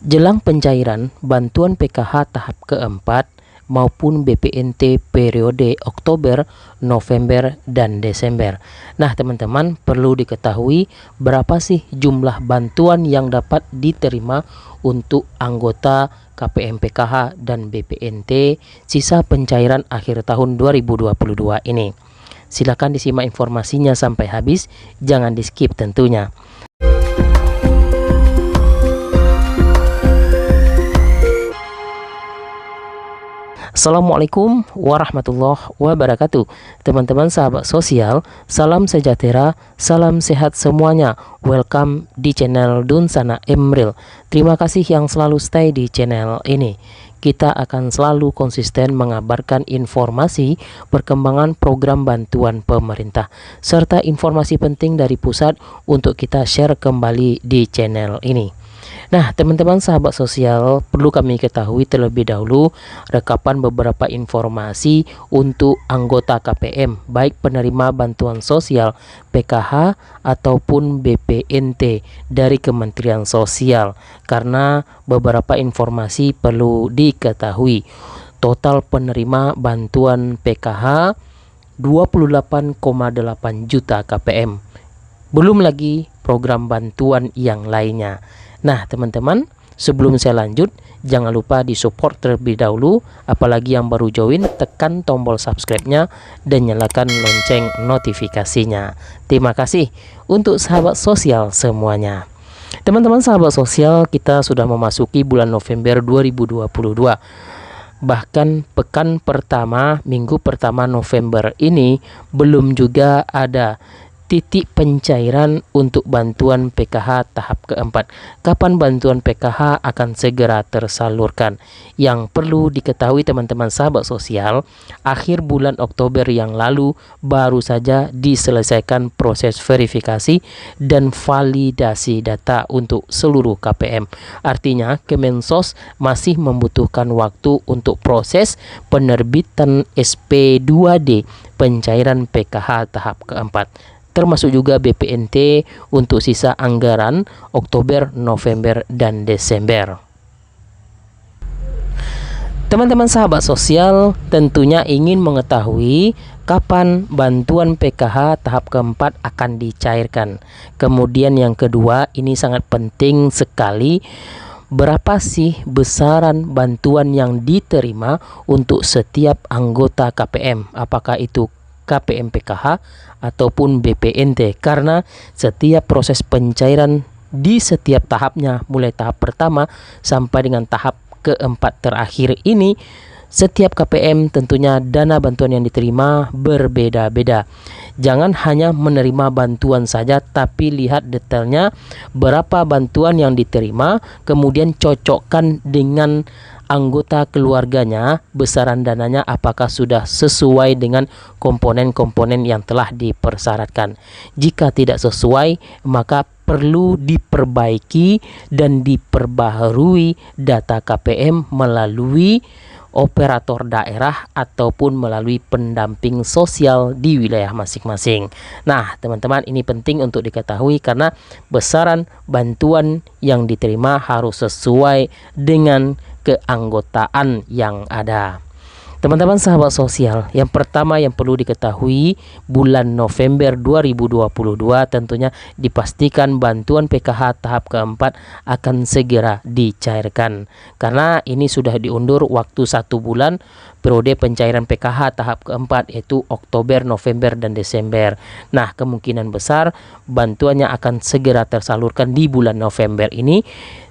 Jelang pencairan bantuan PKH tahap keempat maupun BPNT periode Oktober, November, dan Desember. Nah, teman-teman, perlu diketahui berapa sih jumlah bantuan yang dapat diterima untuk anggota KPM PKH dan BPNT sisa pencairan akhir tahun 2022 ini. Silakan disimak informasinya sampai habis, jangan di-skip tentunya. Assalamualaikum warahmatullahi wabarakatuh. Teman-teman sahabat sosial, salam sejahtera, salam sehat semuanya. Welcome di channel Dunsana Emril. Terima kasih yang selalu stay di channel ini. Kita akan selalu konsisten mengabarkan informasi perkembangan program bantuan pemerintah serta informasi penting dari pusat untuk kita share kembali di channel ini. Nah, teman-teman sahabat sosial, perlu kami ketahui terlebih dahulu rekapan beberapa informasi untuk anggota KPM, baik penerima bantuan sosial PKH ataupun BPNT dari Kementerian Sosial, karena beberapa informasi perlu diketahui. Total penerima bantuan PKH 28,8 juta KPM. Belum lagi program bantuan yang lainnya. Nah, teman-teman, sebelum saya lanjut, jangan lupa di-support terlebih dahulu. Apalagi yang baru join, tekan tombol subscribe-nya dan nyalakan lonceng notifikasinya. Terima kasih untuk sahabat sosial semuanya. Teman-teman sahabat sosial, kita sudah memasuki bulan November 2022. Bahkan pekan pertama, minggu pertama November ini belum juga ada titik pencairan untuk bantuan PKH tahap keempat. Kapan bantuan PKH akan segera tersalurkan? Yang perlu diketahui teman-teman sahabat sosial, akhir bulan Oktober yang lalu baru saja diselesaikan proses verifikasi dan validasi data untuk seluruh KPM. Artinya Kemensos masih membutuhkan waktu untuk proses penerbitan SP2D pencairan PKH tahap keempat, termasuk juga BPNT untuk sisa anggaran Oktober, November, dan Desember. Teman-teman sahabat sosial tentunya ingin mengetahui kapan bantuan PKH tahap keempat akan dicairkan. Kemudian yang kedua, ini sangat penting sekali, berapa sih besaran bantuan yang diterima untuk setiap anggota KPM? Apakah itu KPM PKH ataupun BPNT, karena setiap proses pencairan di setiap tahapnya, mulai tahap pertama sampai dengan tahap keempat terakhir ini, setiap KPM tentunya dana bantuan yang diterima berbeda-beda. Jangan hanya menerima bantuan saja, tapi lihat detailnya berapa bantuan yang diterima, kemudian cocokkan dengan anggota keluarganya, besaran dananya apakah sudah sesuai dengan komponen-komponen yang telah dipersyaratkan. Jika tidak sesuai, maka perlu diperbaiki dan diperbaharui data KPM melalui operator daerah ataupun melalui pendamping sosial di wilayah masing-masing. Nah, teman-teman, ini penting untuk diketahui karena besaran bantuan yang diterima harus sesuai dengan keanggotaan yang ada. Teman-teman sahabat sosial, yang pertama yang perlu diketahui, bulan November 2022 tentunya dipastikan bantuan PKH tahap keempat akan segera dicairkan, karena ini sudah diundur waktu 1 bulan periode pencairan PKH tahap keempat, yaitu Oktober, November, dan Desember. Nah, kemungkinan besar bantuannya akan segera tersalurkan di bulan November ini,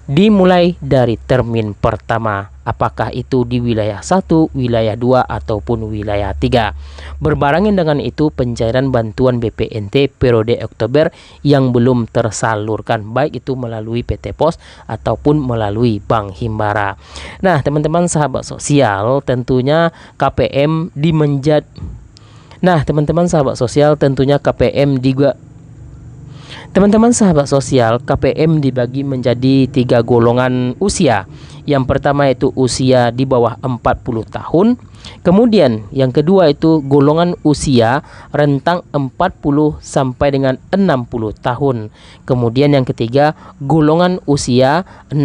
dimulai dari termin pertama, apakah itu di wilayah 1, wilayah 2, ataupun wilayah 3. Berbarengan dengan itu, pencairan bantuan BPNT periode Oktober yang belum tersalurkan, baik itu melalui PT Pos ataupun melalui Bank Himbara. Nah, teman-teman sahabat sosial, tentunya KPM teman-teman sahabat sosial, tentunya KPM juga Teman-teman sahabat sosial, KPM dibagi menjadi 3 golongan usia. Yang pertama yaitu usia di bawah 40 tahun, Kemudian yang kedua itu golongan usia rentang 40 sampai dengan 60 tahun. Kemudian yang ketiga golongan usia 60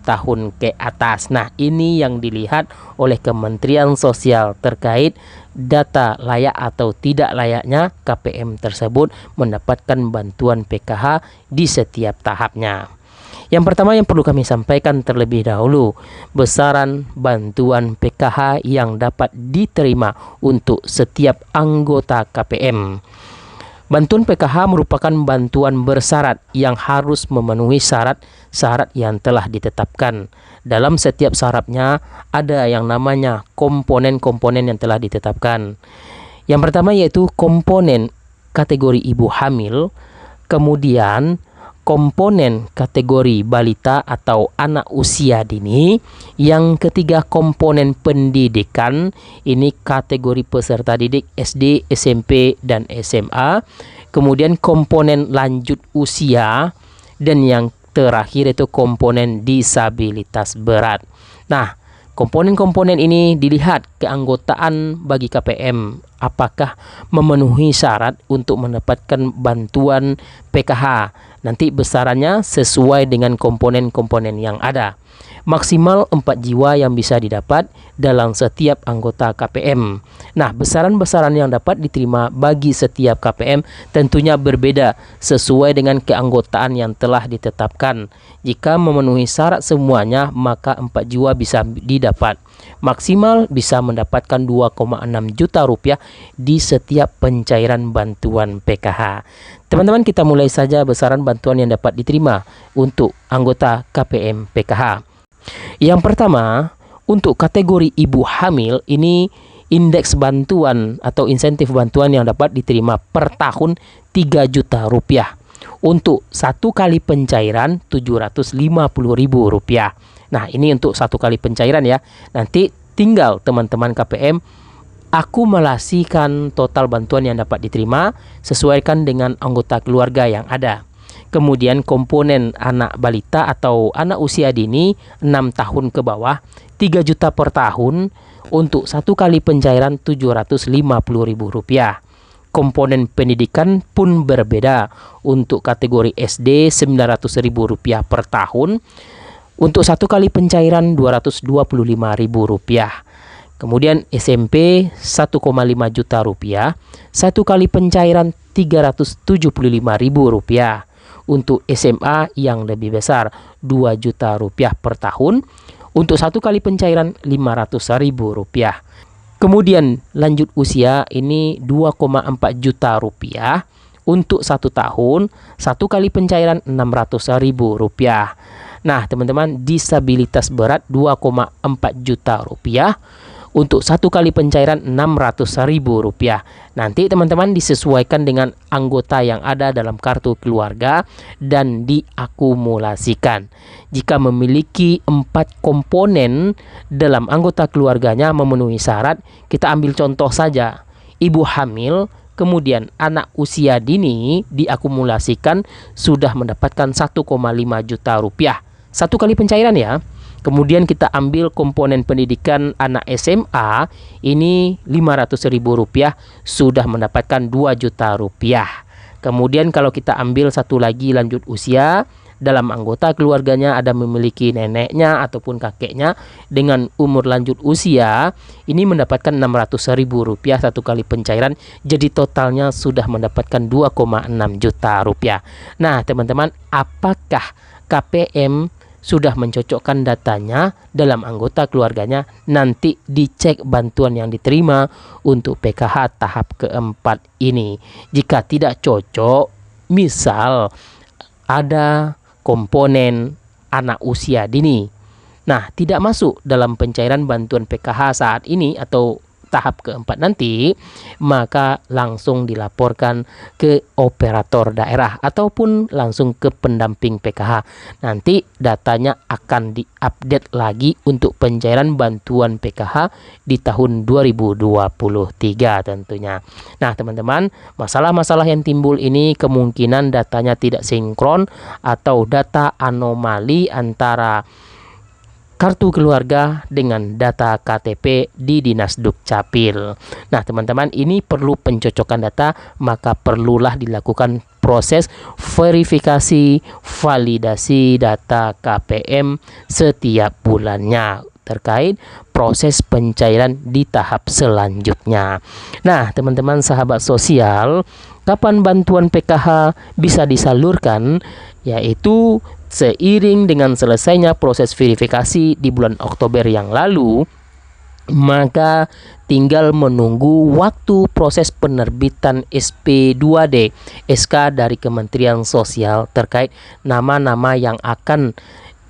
tahun ke atas. Nah, ini yang dilihat oleh Kementerian Sosial terkait data layak atau tidak layaknya KPM tersebut mendapatkan bantuan PKH di setiap tahapnya. Yang pertama yang perlu kami sampaikan terlebih dahulu, besaran bantuan PKH yang dapat diterima untuk setiap anggota KPM. Bantuan PKH merupakan bantuan bersyarat yang harus memenuhi syarat-syarat yang telah ditetapkan. Dalam setiap syaratnya ada yang namanya komponen-komponen yang telah ditetapkan. Yang pertama yaitu komponen kategori ibu hamil, kemudian komponen kategori balita atau anak usia dini. Yang ketiga komponen pendidikan, ini kategori peserta didik SD, SMP, dan SMA. Kemudian komponen lanjut usia, dan yang terakhir itu komponen disabilitas berat. Nah, komponen-komponen ini dilihat keanggotaan bagi KPM apakah memenuhi syarat untuk mendapatkan bantuan PKH. Nanti besarannya sesuai dengan komponen-komponen yang ada. Maksimal 4 jiwa yang bisa didapat dalam setiap anggota KPM. Nah, besaran-besaran yang dapat diterima bagi setiap KPM tentunya berbeda sesuai dengan keanggotaan yang telah ditetapkan. Jika memenuhi syarat semuanya, maka 4 jiwa bisa didapat. Maksimal bisa mendapatkan 2,6 juta rupiah di setiap pencairan bantuan PKH. Teman-teman, kita mulai saja besaran bantuan yang dapat diterima untuk anggota KPM PKH. Yang pertama, untuk kategori ibu hamil, ini indeks bantuan atau insentif bantuan yang dapat diterima per tahun 3 juta rupiah. Untuk satu kali pencairan 750 ribu rupiah. Nah, ini untuk satu kali pencairan ya. Nanti tinggal teman-teman KPM akumulasikan total bantuan yang dapat diterima, sesuaikan dengan anggota keluarga yang ada. Kemudian komponen anak balita atau anak usia dini 6 tahun ke bawah 3 juta per tahun untuk satu kali pencairan 750 ribu rupiah. Komponen pendidikan pun berbeda. Untuk kategori SD 900 ribu rupiah per tahun, untuk satu kali pencairan 225 ribu rupiah. Kemudian SMP 1,5 juta rupiah, satu kali pencairan 375 ribu rupiah. Untuk SMA yang lebih besar 2 juta rupiah per tahun, untuk satu kali pencairan 500 ribu rupiah. Kemudian lanjut usia ini 2,4 juta rupiah untuk satu tahun, satu kali pencairan 600 ribu rupiah. Nah, teman-teman, disabilitas berat 2,4 juta rupiah untuk satu kali pencairan 600 ribu rupiah. Nanti teman-teman disesuaikan dengan anggota yang ada dalam kartu keluarga dan diakumulasikan. Jika memiliki 4 komponen dalam anggota keluarganya memenuhi syarat, kita ambil contoh saja. Ibu hamil, kemudian anak usia dini diakumulasikan sudah mendapatkan 1,5 juta rupiah. Satu kali pencairan ya. Kemudian kita ambil komponen pendidikan anak SMA, ini 500 ribu rupiah sudah mendapatkan 2 juta rupiah. Kemudian kalau kita ambil satu lagi lanjut usia, dalam anggota keluarganya ada memiliki neneknya ataupun kakeknya dengan umur lanjut usia, ini mendapatkan 600 ribu rupiah satu kali pencairan, jadi totalnya sudah mendapatkan 2,6 juta rupiah. Nah, teman-teman, apakah KPM sudah mencocokkan datanya dalam anggota keluarganya? Nanti dicek bantuan yang diterima untuk PKH tahap keempat ini. Jika tidak cocok, misal ada komponen anak usia dini, nah tidak masuk dalam pencairan bantuan PKH saat ini atau tahap keempat nanti, maka langsung dilaporkan ke operator daerah ataupun langsung ke pendamping PKH. Nanti datanya akan diupdate lagi untuk pencairan bantuan PKH di tahun 2023 tentunya. Nah, teman-teman, masalah-masalah yang timbul ini kemungkinan datanya tidak sinkron atau data anomali antara kartu keluarga dengan data KTP di Dinas Dukcapil. Nah, teman-teman, ini perlu pencocokan data, maka perlulah dilakukan proses verifikasi validasi data KPM setiap bulannya terkait proses pencairan di tahap selanjutnya. Nah, teman-teman sahabat sosial, kapan bantuan PKH bisa disalurkan? Yaitu seiring dengan selesainya proses verifikasi di bulan Oktober yang lalu, maka tinggal menunggu waktu proses penerbitan SP2D SK dari Kementerian Sosial terkait nama-nama yang akan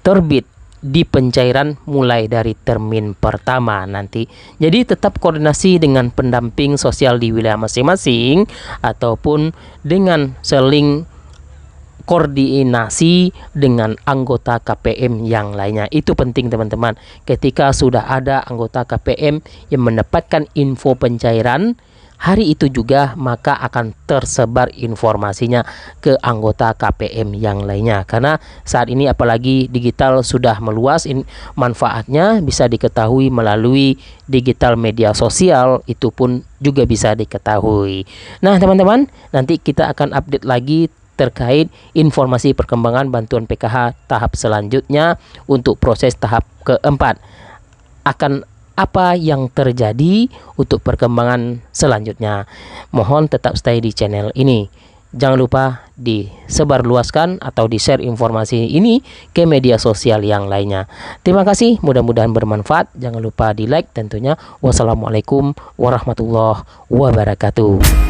terbit di pencairan mulai dari termin pertama nanti. Jadi tetap koordinasi dengan pendamping sosial di wilayah masing-masing ataupun dengan seling koordinasi dengan anggota KPM yang lainnya. Itu penting, teman-teman. Ketika sudah ada anggota KPM yang mendapatkan info pencairan, hari itu juga maka akan tersebar informasinya ke anggota KPM yang lainnya. Karena saat ini apalagi digital sudah meluas, manfaatnya bisa diketahui melalui digital media sosial, itu pun juga bisa diketahui. Nah, teman-teman, nanti kita akan update lagi terkait informasi perkembangan bantuan PKH tahap selanjutnya untuk proses tahap keempat. Akan apa yang terjadi untuk perkembangan selanjutnya. Mohon tetap stay di channel ini. Jangan lupa disebarluaskan atau di-share informasi ini ke media sosial yang lainnya. Terima kasih, mudah-mudahan bermanfaat. Jangan lupa di-like tentunya. Wassalamualaikum warahmatullahi wabarakatuh.